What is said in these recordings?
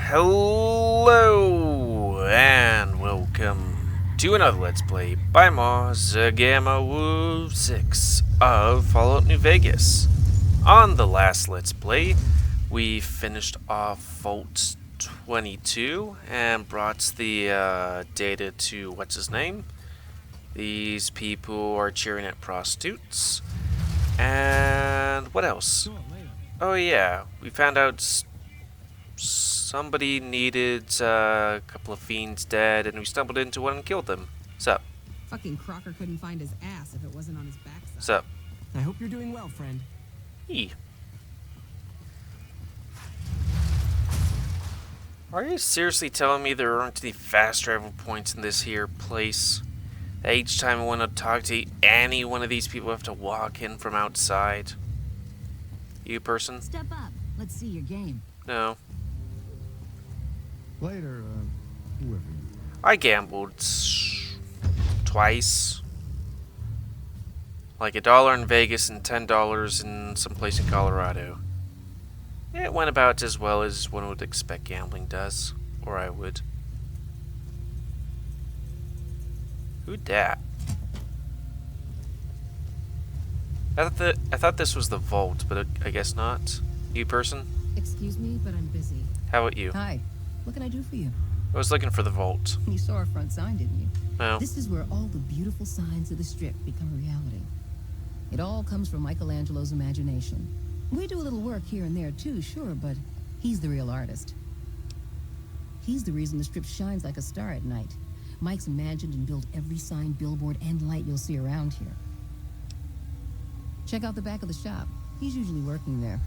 Hello and welcome to another Let's Play by GamerWolfSix of Fallout New Vegas. On the last Let's Play, we finished off Vault 22 and brought the data to what's his name. These people are cheering at prostitutes. And what else? Oh yeah, we found out somebody needed a couple of fiends dead, and we stumbled into one and killed them. Sup? Fucking Crocker couldn't find his ass if it wasn't on his backside. Sup? I hope you're doing well, friend. Hey. Are you seriously telling me there aren't any fast travel points in this here place? That each time I want to talk to any one of these people, I have to walk in from outside? You person? Step up. Let's see your game. No. Later, whoever you I gambled twice. Like $1 in Vegas and $10 in some place in Colorado. It went about as well as one would expect gambling does. Or I would. Who dat? I thought this was the vault, but I guess not. You person? Excuse me, but I'm busy. How about you? Hi. What can I do for you? I was looking for the vault. You saw our front sign, didn't you? No. This is where all the beautiful signs of the Strip become a reality. It all comes from Michelangelo's imagination. We do a little work here and there too, sure, but he's the real artist. He's the reason the Strip shines like a star at night. Mike's imagined and built every sign, billboard, and light you'll see around here. Check out the back of the shop. He's usually working there.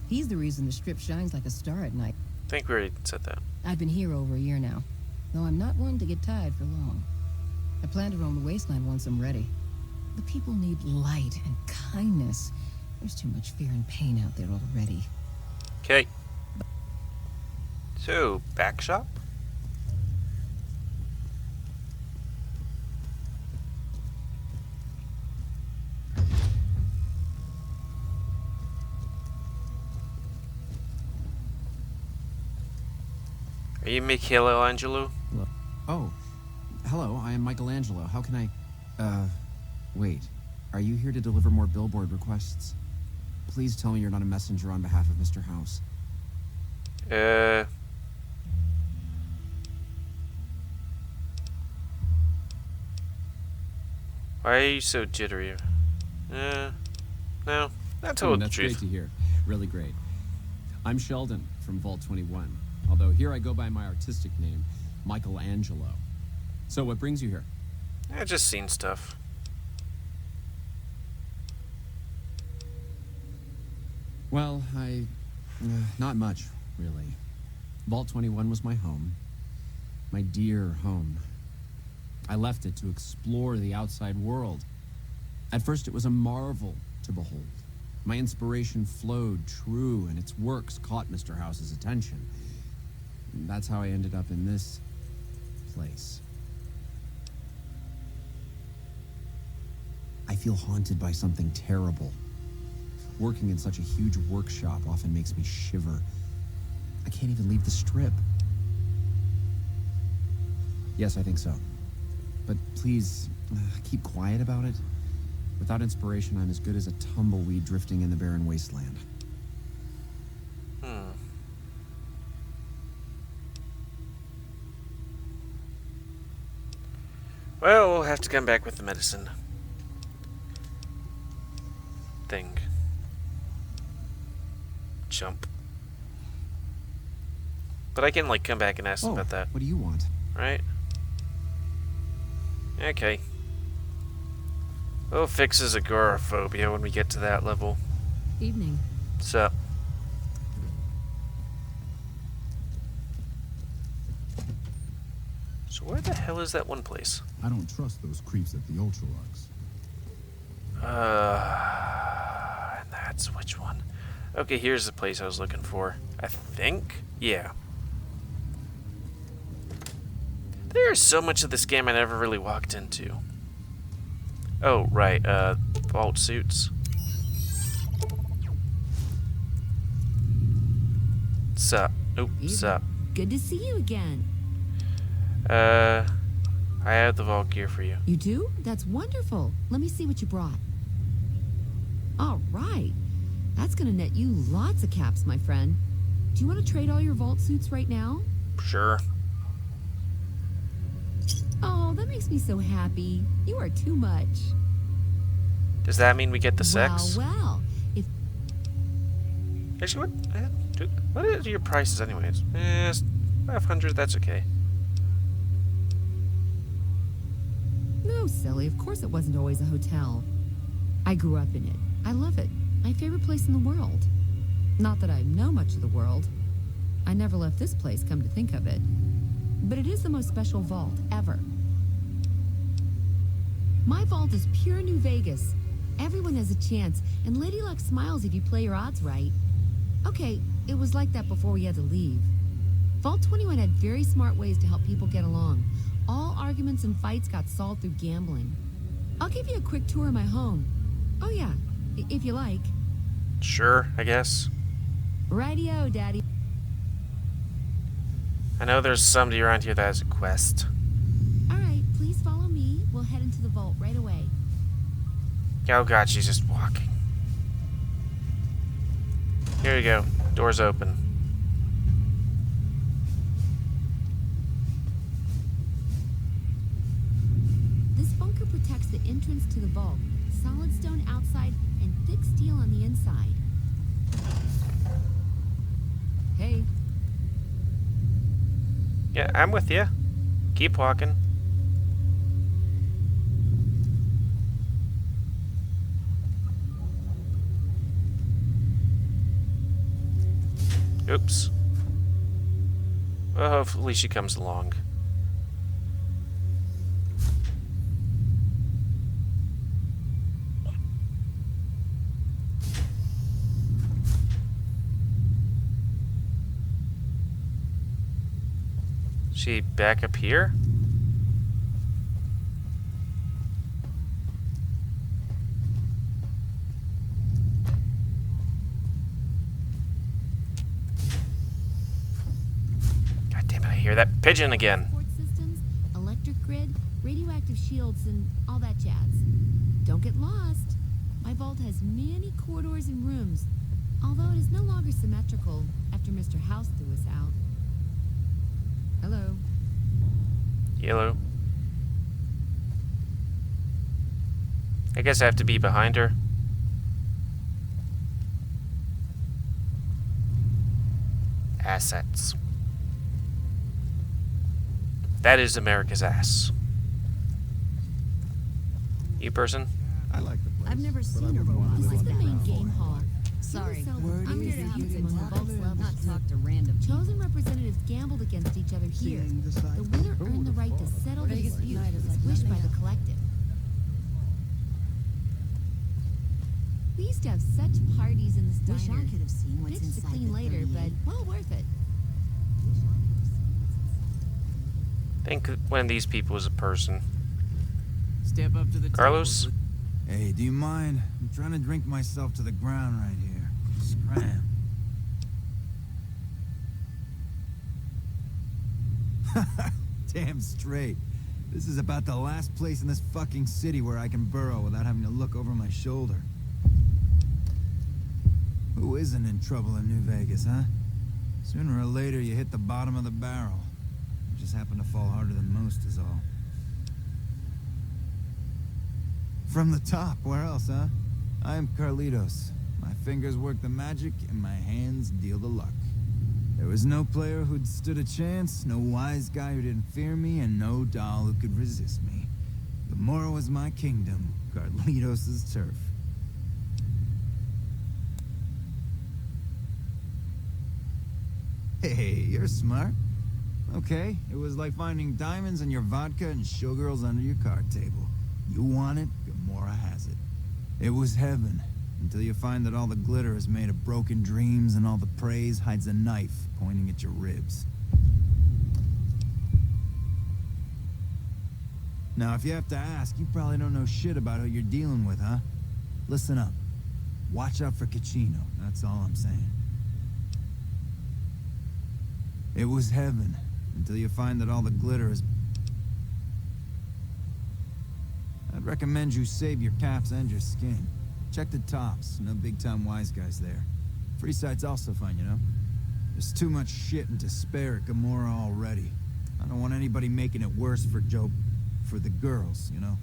He's the reason the Strip shines like a star at night. I think we already said that. I've been here over a year now, though I'm not one to get tired for long. I plan to roam the wasteland once I'm ready. The people need light and kindness. There's too much fear and pain out there already. Okay. So, back shop? Are you Michelangelo? Oh, hello, I am Michelangelo. How can I... wait. Are you here to deliver more billboard requests? Please tell me you're not a messenger on behalf of Mr. House. Why are you so jittery? No, not told the That's truth. great to hear. Really great. I'm Sheldon from Vault 21. Although here I go by my artistic name, Michelangelo. So what brings you here? I just seen stuff. Well, not much, really. Vault 21 was my home. My dear home. I left it to explore the outside world. At first it was a marvel to behold. My inspiration flowed true, and its works caught Mr. House's attention. And that's how I ended up in this place. I feel haunted by something terrible. Working in such a huge workshop often makes me shiver. I can't even leave the Strip. Yes, I think so. But please, keep quiet about it. Without inspiration, I'm as good as a tumbleweed drifting in the barren wasteland. Well, we'll have to come back with the medicine thing. Jump. But I can, like, come back and ask them about that, What do you want? right? Okay. We'll fix his agoraphobia when we get to that level. Evening. So, where the hell is that one place? I don't trust those creeps at the Ultralux. And that's which one? Okay, here's the place I was looking for. I think? Yeah. There's so much of this game I never really walked into. Oh, right, vault suits. Sup? Oops. Up. Good to see you again. I have the vault gear for you. You do? That's wonderful. Let me see what you brought. All right. That's gonna net you lots of caps, my friend. Do you want to trade all your vault suits right now? Sure. Oh, that makes me so happy. You are too much. Does that mean we get the sex? Well, if... Actually, what are your prices anyways? 500, that's okay. No, silly. Of course it wasn't always a hotel. I grew up in it. I love it. My favorite place in the world. Not that I know much of the world. I never left this place, come to think of it. But it is the most special vault ever. My vault is pure New Vegas. Everyone has a chance, and Lady Luck smiles if you play your odds right. Okay, it was like that before we had to leave. Vault 21 had very smart ways to help people get along. All arguments and fights got solved through gambling. I'll give you a quick tour of my home. Oh yeah, if you like. Sure, I guess. Rightio, Daddy. I know there's somebody around here that has a quest. All right, please follow me. We'll head into the vault right away. Oh god, she's just walking. Here we go. Door's open. This bunker protects the entrance to the vault. Solid stone outside and thick steel on the inside. Hey. Yeah, I'm with you. Keep walking. Oops. Well, hopefully she comes along. She back up here? God damn it, I hear that pigeon again. Support systems, electric grid, radioactive shields, and all that jazz. Don't get lost. My vault has many corridors and rooms, although it is no longer symmetrical after Mr. House threw us out. Hello. Yellow. I guess I have to be behind her. Assets. That is America's ass. You person? I like the place. I've never but seen I a wouldn't want robot to This live is the on main ground game floor. hall. Sorry, I'm here to help you among the vault's levels. not talk to random people. Chosen representatives gambled against each other here. The winner earned the right to settle the Vegas dispute tonight is as like wished by nothing the collective. We used to have such parties in this Wish diner. I could have seen what's Bits to inside clean the later, 38. but well worth it. Think one of these people is a person. Step up to the Carlos? table. Hey, do you mind? I'm trying to drink myself to the ground right here. Scram. Damn straight. This is about the last place in this fucking city where I can burrow without having to look over my shoulder. Who isn't in trouble in New Vegas, huh? Sooner or later you hit the bottom of the barrel. You just happen to fall harder than most is all. From the top, where else, huh? I am Carlitos. My fingers work the magic, and my hands deal the luck. There was no player who'd stood a chance, no wise guy who didn't fear me, and no doll who could resist me. Gomorrah was my kingdom, Carlitos' turf. Hey, you're smart. Okay, it was like finding diamonds in your vodka and showgirls under your card table. You want it, Gomorrah has it. It was heaven, until you find that all the glitter is made of broken dreams and all the praise hides a knife pointing at your ribs. Now, if you have to ask, you probably don't know shit about who you're dealing with, huh? Listen up. Watch out for Caccino, that's all I'm saying. It was heaven, until you find that all the glitter is... I'd recommend you save your caps and your skin. Check the tops, no big-time wise guys there. Free side's also fine, you know? There's too much shit and despair at Gomorrah already. I don't want anybody making it worse for for the girls, you know?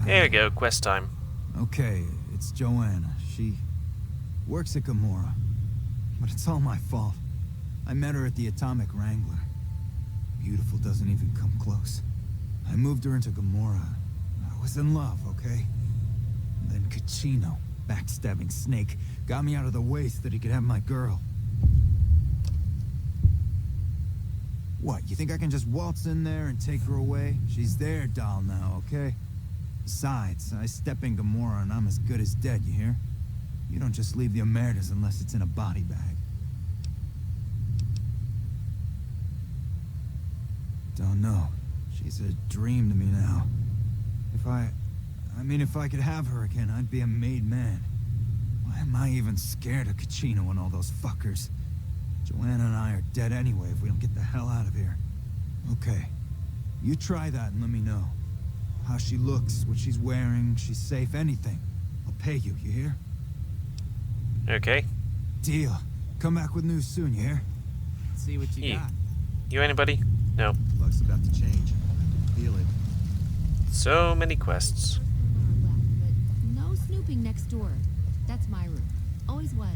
There you go, quest time. Okay, it's Joanna. She works at Gomorrah. But it's all my fault. I met her at the Atomic Wrangler. Beautiful doesn't even come close. I moved her into Gomorrah. I was in love, okay? And then Caccino, backstabbing snake, got me out of the way so that he could have my girl. What, you think I can just waltz in there and take her away? She's their doll now, okay? Besides, I step in Gomorrah and I'm as good as dead, you hear? You don't just leave the Emeritus unless it's in a body bag. Don't know. She's a dream to me now. If I could have her again, I'd be a made man. Why am I even scared of Caccino and all those fuckers? Joanna and I are dead anyway if we don't get the hell out of here. Okay. You try that and let me know. How she looks, what she's wearing, she's safe, anything. I'll pay you, you hear? Okay. Deal. Come back with news soon, you hear? See what you got. You anybody? No. Luck's about to change. I can feel it. So many quests. But no snooping next door. That's my room. Always was.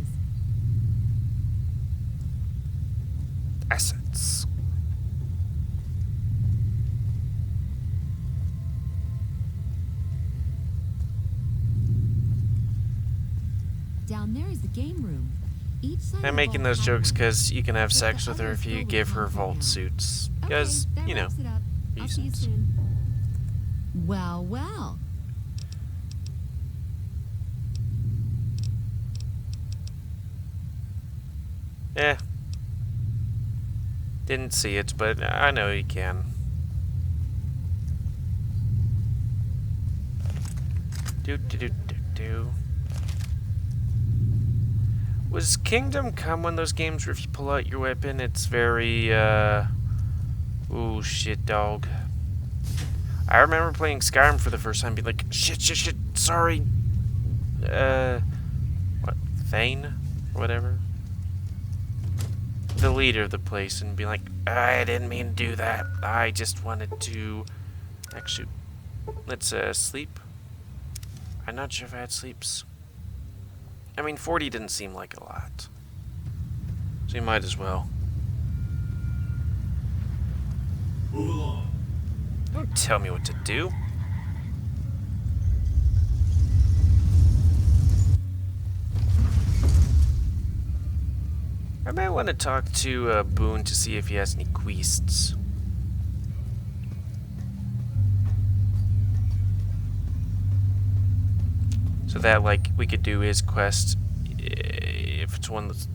Assets. Down there is the game room. Each side I'm of the making vault those has jokes one. because you can have But sex the with her others if you fill with give her content vault now. suits. Okay, Because, that you know, wraps it up. I'll see you reasons. soon. Well, well. Eh. Didn't see it, but I know you can. Do. Was Kingdom Come one of those games where if you pull out your weapon, it's very, ooh, shit, dog. I remember playing Skyrim for the first time, being like, shit, sorry. What? Thane? Or whatever? The leader of the place, and be like, I didn't mean to do that. I just wanted to... Actually, let's, sleep. I'm not sure if I had sleeps. I mean, 40 didn't seem like a lot. So you might as well. Move along. Don't tell me what to do. I might want to talk to Boone to see if he has any quests. So that, like, we could do his quest if it's one that's...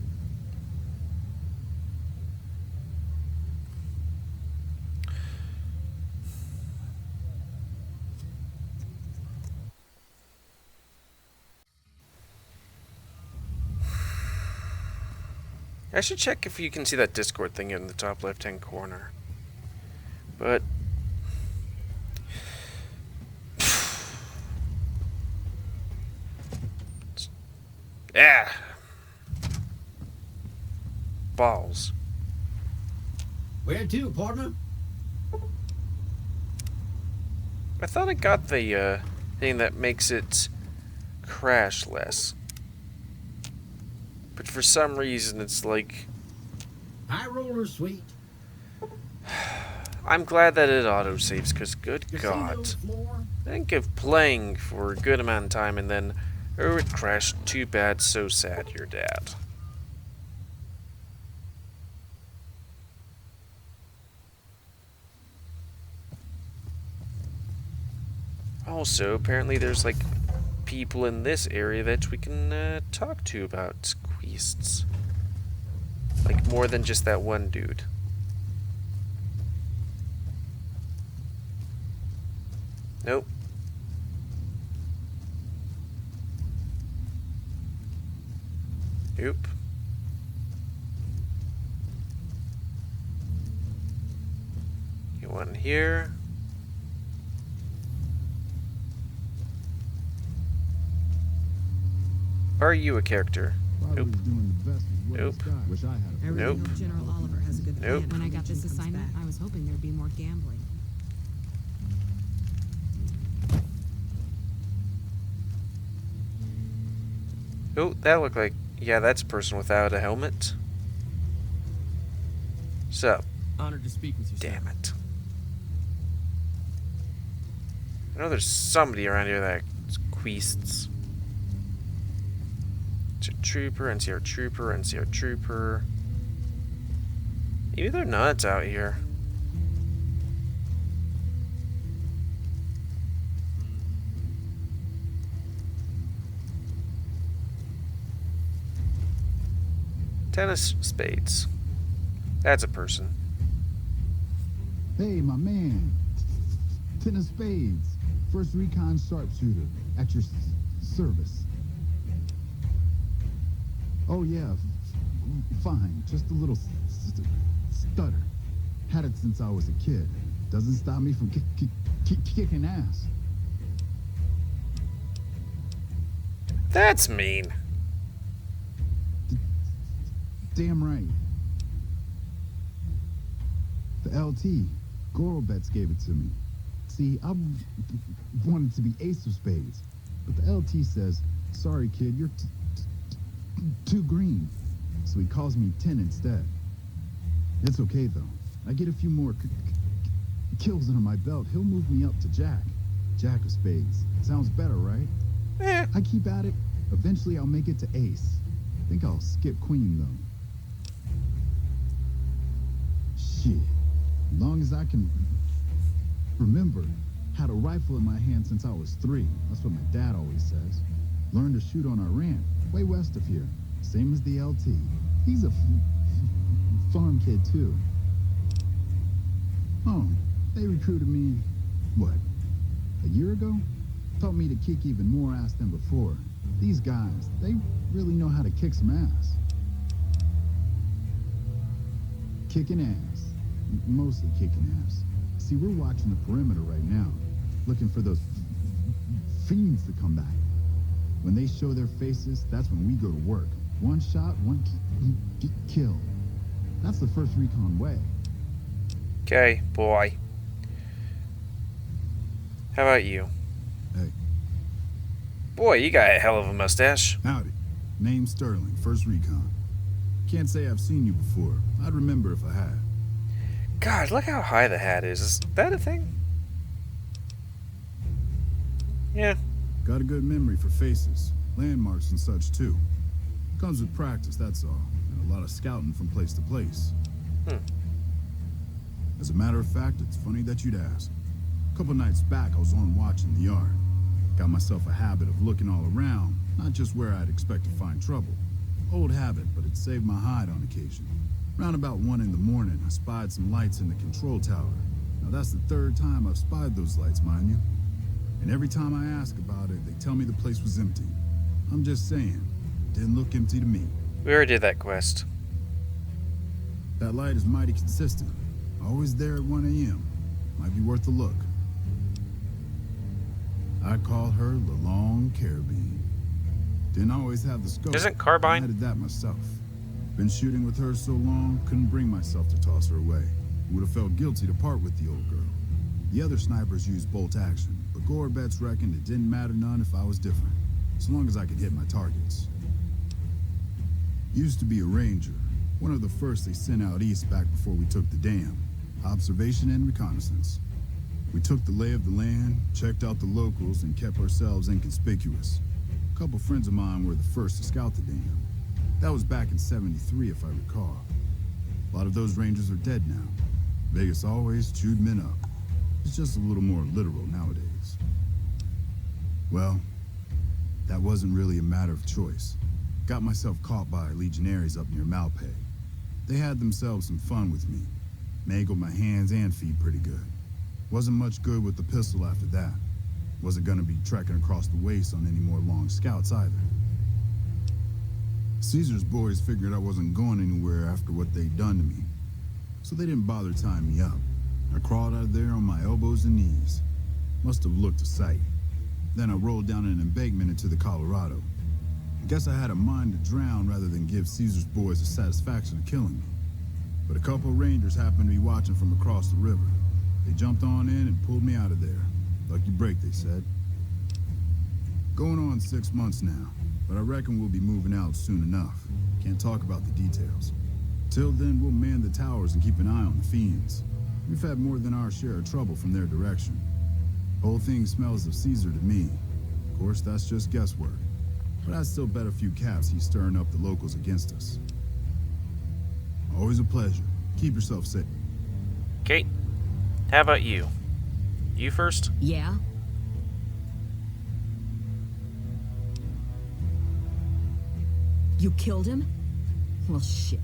I should check if you can see that Discord thing in the top left-hand corner. But... Balls. Where to, partner? I thought I got the thing that makes it crash less. But for some reason it's like... High roller, sweet. I'm glad that it autosaves, because good Casino God. floor. Think of playing for a good amount of time and then, oh, it crashed, too bad, so sad, you're dead. Also, apparently there's like people in this area that we can talk to about quests. Like more than just that one dude. Nope. Nope. one here. Are you a character? Nope. Nope. I really Nope. hope General Oliver has a good plan. Nope. When I got He this comes assignment, back. I was hoping there'd be more gambling. Oh, that looked like... Yeah, that's a person without a helmet. Sup? Honored to speak with you, sir. Damn it. I know there's somebody around here that quests. It's a trooper, NCR trooper, NCR trooper. Maybe they're nuts out here. Tennis spades. That's a person. Hey, my man. Ten of spades. First recon sharpshooter. At your service. Oh, yeah. Fine. Just a little stutter. Had it since I was a kid. Doesn't stop me from kicking ass. That's mean. Damn right. The LT. Gorobets gave it to me. See, I wanted to be ace of spades. But the LT says, sorry kid, you're too green. So he calls me 10 instead. It's okay though. I get a few more kills under my belt. He'll move me up to Jack. Jack of spades. Sounds better, right? Eh. I keep at it. Eventually I'll make it to ace. Think I'll skip queen though. Shit. As long as I can remember, had a rifle in my hand since I was 3. That's what my dad always says. Learned to shoot on our ranch, way west of here. Same as the LT. He's a farm kid too. Oh, they recruited me, what, a year ago? Taught me to kick even more ass than before. These guys, they really know how to kick some ass. Kicking ass. Mostly kicking ass. See, we're watching the perimeter right now, looking for those fiends to come back. When they show their faces, that's when we go to work. One shot, one kill. That's the first recon way. Okay, boy. How about you? Hey. Boy, you got a hell of a mustache. Howdy. Name Sterling, first recon. Can't say I've seen you before. I'd remember if I had. God, look how high the hat is. Is that a thing? Yeah. Got a good memory for faces, landmarks and such too. Comes with practice, that's all. And a lot of scouting from place to place. As a matter of fact, it's funny that you'd ask. A couple nights back, I was on watch in the yard. Got myself a habit of looking all around, not just where I'd expect to find trouble. Old habit, but it saved my hide on occasion. Round about 1 in the morning, I spied some lights in the control tower. Now that's the 3rd time I've spied those lights, mind you. And every time I ask about it, they tell me the place was empty. I'm just saying, didn't look empty to me. We already did that quest. That light is mighty consistent. Always there at 1 a.m. Might be worth a look. I call her the Long Carabine. Didn't always have the scope. Isn't Carbine? I added that myself. Been shooting with her so long, couldn't bring myself to toss her away. Would have felt guilty to part with the old girl. The other snipers used bolt action, but Gorobets reckoned it didn't matter none if I was different, so long as I could hit my targets. Used to be a ranger, one of the first they sent out east back before we took the dam. Observation and reconnaissance. We took the lay of the land, checked out the locals, and kept ourselves inconspicuous. A couple friends of mine were the first to scout the dam. That was back in '73, if I recall. A lot of those rangers are dead now. Vegas always chewed men up. It's just a little more literal nowadays. Well, that wasn't really a matter of choice. Got myself caught by legionaries up near Malpay. They had themselves some fun with me. Mangled my hands and feet pretty good. Wasn't much good with the pistol after that. Wasn't gonna be trekking across the waste on any more long scouts either. Caesar's boys figured I wasn't going anywhere after what they'd done to me, so they didn't bother tying me up. I crawled out of there on my elbows and knees. Must have looked a sight. Then I rolled down an embankment into the Colorado. I guess I had a mind to drown rather than give Caesar's boys the satisfaction of killing me. But a couple of rangers happened to be watching from across the river. They jumped on in and pulled me out of there. Lucky break, they said. Going on 6 months now, but I reckon we'll be moving out soon enough. Can't talk about the details. Till then, we'll man the towers and keep an eye on the fiends. We've had more than our share of trouble from their direction. Whole thing smells of Caesar to me. Of course, that's just guesswork. But I'd still bet a few caps he's stirring up the locals against us. Always a pleasure. Keep yourself safe. Kate, how about you? You first? Yeah? You killed him? Well, shit.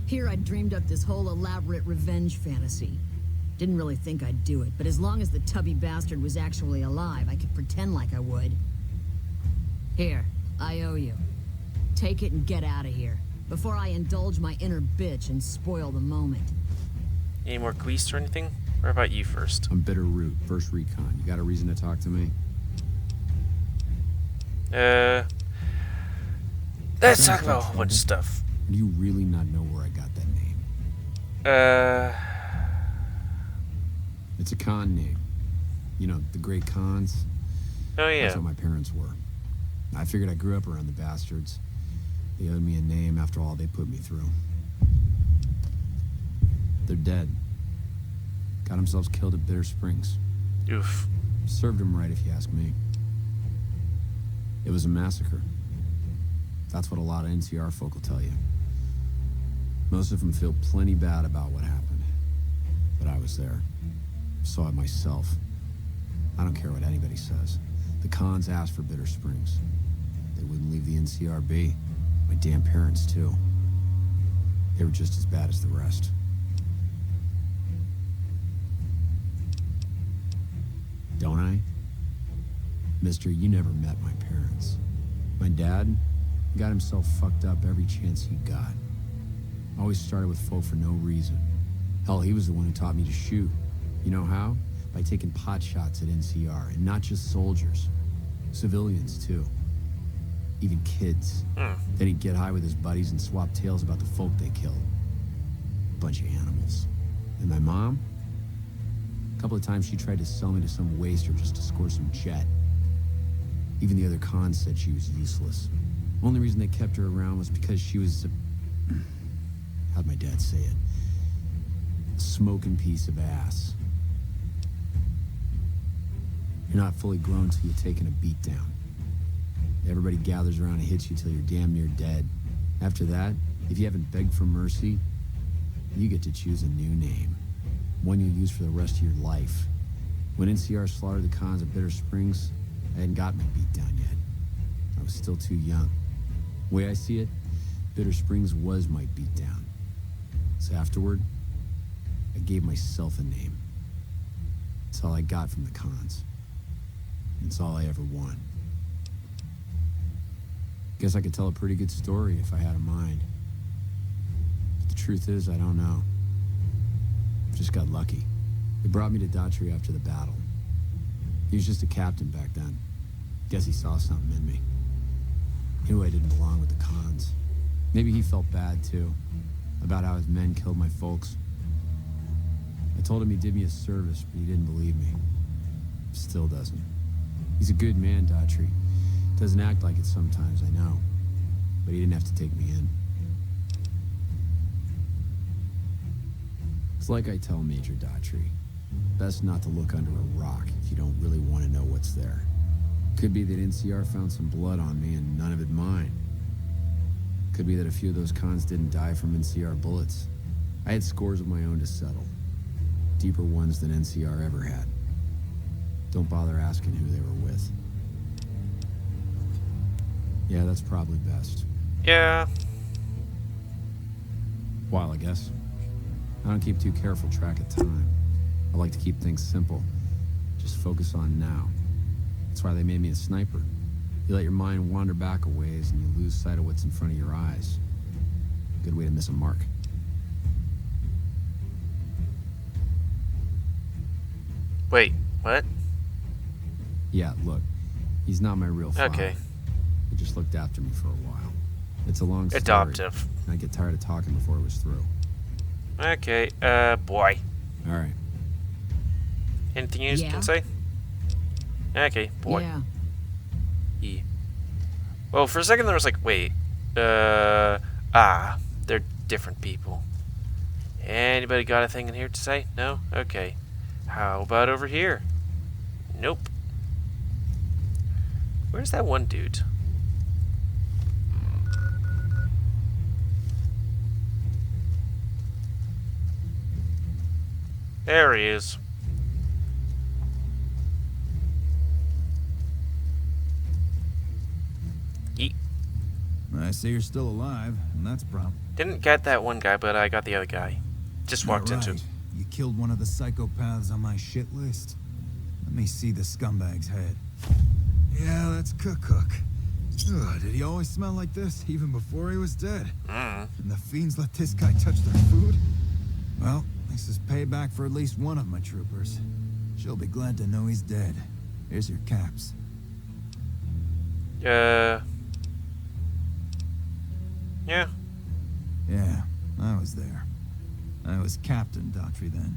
Here I dreamed up this whole elaborate revenge fantasy. Didn't really think I'd do it, but as long as the tubby bastard was actually alive, I could pretend like I would. Here, I owe you. Take it and get out of here, before I indulge my inner bitch and spoil the moment. Any more quests or anything? Or about you first? I'm Bitter Root, first recon. You got a reason to talk to me? Let's talk about a whole bunch of stuff. Do you really not know where I got that name? It's a con name. You know, the great cons. Oh yeah. That's what my parents were. I figured I grew up around the bastards. They owed me a name after all they put me through. They're dead. Got themselves killed at Bitter Springs. Oof. Served them right, if you ask me. It was a massacre. That's what a lot of NCR folk will tell you. Most of them feel plenty bad about what happened. But I was there. Saw it myself. I don't care what anybody says. The cons asked for Bitter Springs. They wouldn't leave the NCR be. My damn parents, too. They were just as bad as the rest. Don't I? Mister, you never met my parents. My dad got himself fucked up every chance he got. Always started with folk for no reason. Hell, he was the one who taught me to shoot. You know how? By taking pot shots at NCR, and not just soldiers. Civilians, too. Even kids. Then he'd get high with his buddies and swap tales about the folk they killed. Bunch of animals. And my mom? A couple of times she tried to sell me to some waster just to score some jet. Even the other cons said she was useless. Only reason they kept her around was because she was how'd my dad say it? A smoking piece of ass. You're not fully grown till you've taken a beat down. Everybody gathers around and hits you till you're damn near dead. After that, if you haven't begged for mercy, you get to choose a new name. One you'll use for the rest of your life. When NCR slaughtered the cons at Bitter Springs, I hadn't got my beat down yet. I was still too young. The way I see it, Bitter Springs was my beat down. So afterward, I gave myself a name. It's all I got from the cons. It's all I ever won. Guess I could tell a pretty good story if I had a mind. But the truth is, I don't know. I just got lucky. They brought me to Daughtry after the battle. He was just a captain back then. Guess he saw something in me. Knew I didn't belong with the cons. Maybe he felt bad, too, about how his men killed my folks. I told him he did me a service, but he didn't believe me. Still doesn't. He's a good man, Daughtry. Doesn't act like it sometimes, I know. But he didn't have to take me in. It's like I tell Major Daughtry. Best not to look under a rock if you don't really want to know what's there. Could be that NCR found some blood on me and none of it mine. Could be that a few of those cons didn't die from NCR bullets. I had scores of my own to settle. Deeper ones than NCR ever had. Don't bother asking who they were with. Yeah, that's probably best. Yeah. While, I guess. I don't keep too careful track of time. I like to keep things simple. Just focus on now. That's why they made me a sniper. You let your mind wander back a ways and you lose sight of what's in front of your eyes. Good way to miss a mark. Wait, what? Yeah, look, he's not my real father. Okay. He just looked after me for a while. It's a long story. Adoptive. I get tired of talking before it was through. Okay, boy. All right. Anything you Yeah. can say? Okay, boy. Yeah. Yeah. Well, for a second there was like, wait. They're different people. Anybody got a thing in here to say? No? Okay. How about over here? Nope. Where's that one dude? There he is. Yeet. I see you're still alive, and that's problem. Didn't get that one guy, but I got the other guy. Just walked into him. You killed one of the psychopaths on my shit list. Let me see the scumbag's head. Yeah, that's Cook. Ugh, did he always smell like this, even before he was dead? And the fiends let this guy touch their food? Well, this is payback for at least one of my troopers. She'll be glad to know he's dead. Here's your caps. Yeah. Yeah, I was there. I was Captain Daughtry then.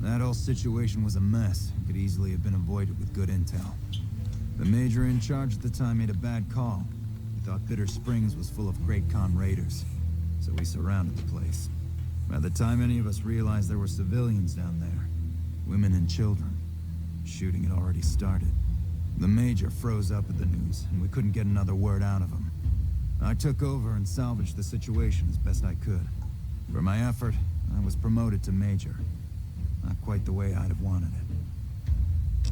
That whole situation was a mess and could easily have been avoided with good intel. The major in charge at the time made a bad call. He thought Bitter Springs was full of Great Khan raiders, so we surrounded the place. By the time any of us realized there were civilians down there, women and children, shooting had already started. The major froze up at the news, and we couldn't get another word out of him. I took over and salvaged the situation as best I could. For my effort, I was promoted to major. Not quite the way I'd have wanted it.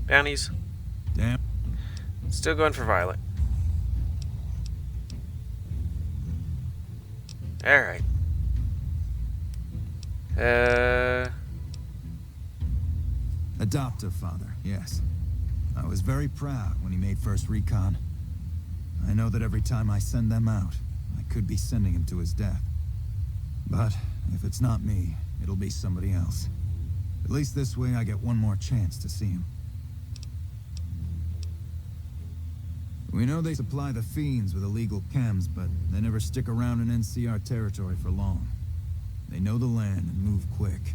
Bounties. Damn. Still going for Violet. Alright. Adoptive father, yes. I was very proud when he made first recon. I know that every time I send them out, I could be sending him to his death. But if it's not me, it'll be somebody else. At least this way I get one more chance to see him. We know they supply the fiends with illegal chems, but they never stick around in NCR territory for long. They know the land and move quick.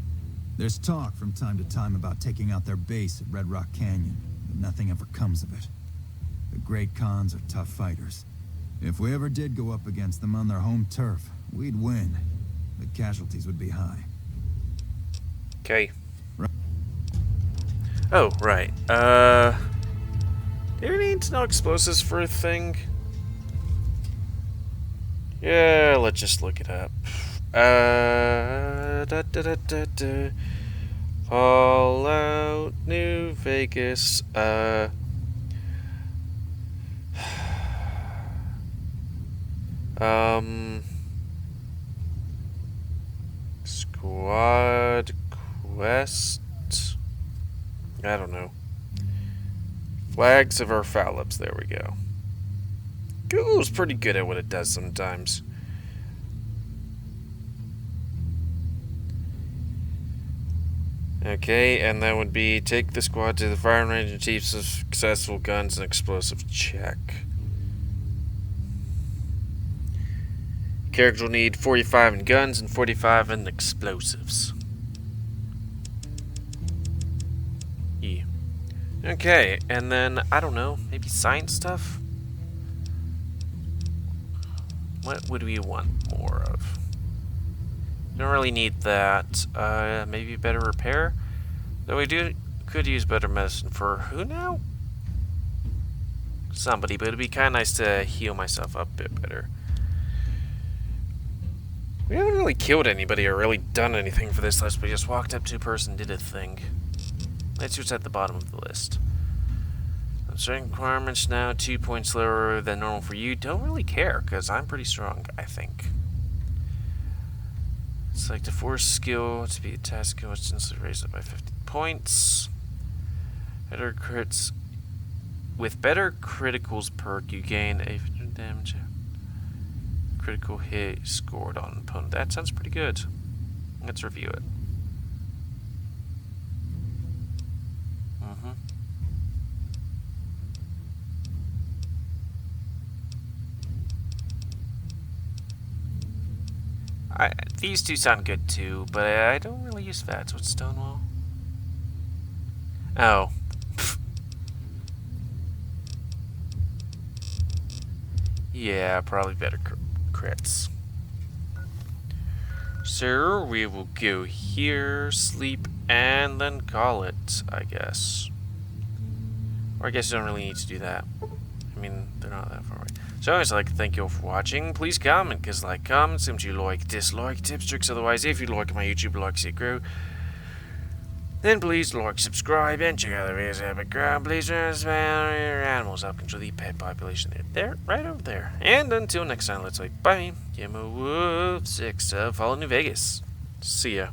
There's talk from time to time about taking out their base at Red Rock Canyon, but nothing ever comes of it. The Great Khans are tough fighters. If we ever did go up against them on their home turf, we'd win. The casualties would be high. Okay. Right. Oh, right. Do you need to know explosives for a thing? Yeah, let's just look it up. Fallout New Vegas. Squad Quest. I don't know. Flags of our Phalops. There we go. Google's pretty good at what it does sometimes. Okay, and that would be take the squad to the firing range and achieve successful guns and explosive check. Characters will need 45 in guns and 45 in explosives. Yeah. Okay, and then, I don't know, maybe science stuff? What would we want more of? Don't really need that. Maybe better repair? Though we could use better medicine for who now? Somebody, but it'd be kind of nice to heal myself up a bit better. We haven't really killed anybody or really done anything for this list. We just walked up to a person, did a thing. Let's see what's at the bottom of the list. Certain requirements now 2 points lower than normal for you. Don't really care, because I'm pretty strong, I think. Select a force skill to be a task skill, which instantly raised up by 50 points. Better crits. With better criticals perk, you gain 800 damage. Critical hit scored on an opponent. That sounds pretty good. Let's review it. These two sound good too, but I don't really use VATS. What's Stonewall? Oh. Yeah, probably better crits. So we will go here, sleep, and then call it, I guess. Or I guess you don't really need to do that. I mean, they're not that far away. So anyways, I'd like to thank you all for watching. Please comment, because like, comments, if you like, dislike, tips, tricks. Otherwise, if you like my YouTube, like, see it grow, then please like, subscribe, and check out the videos in the background. Please transfer your animals, help control the pet population. They're right over there. And until next time, let's say bye. GamerWolfSix, follow New Vegas. See ya.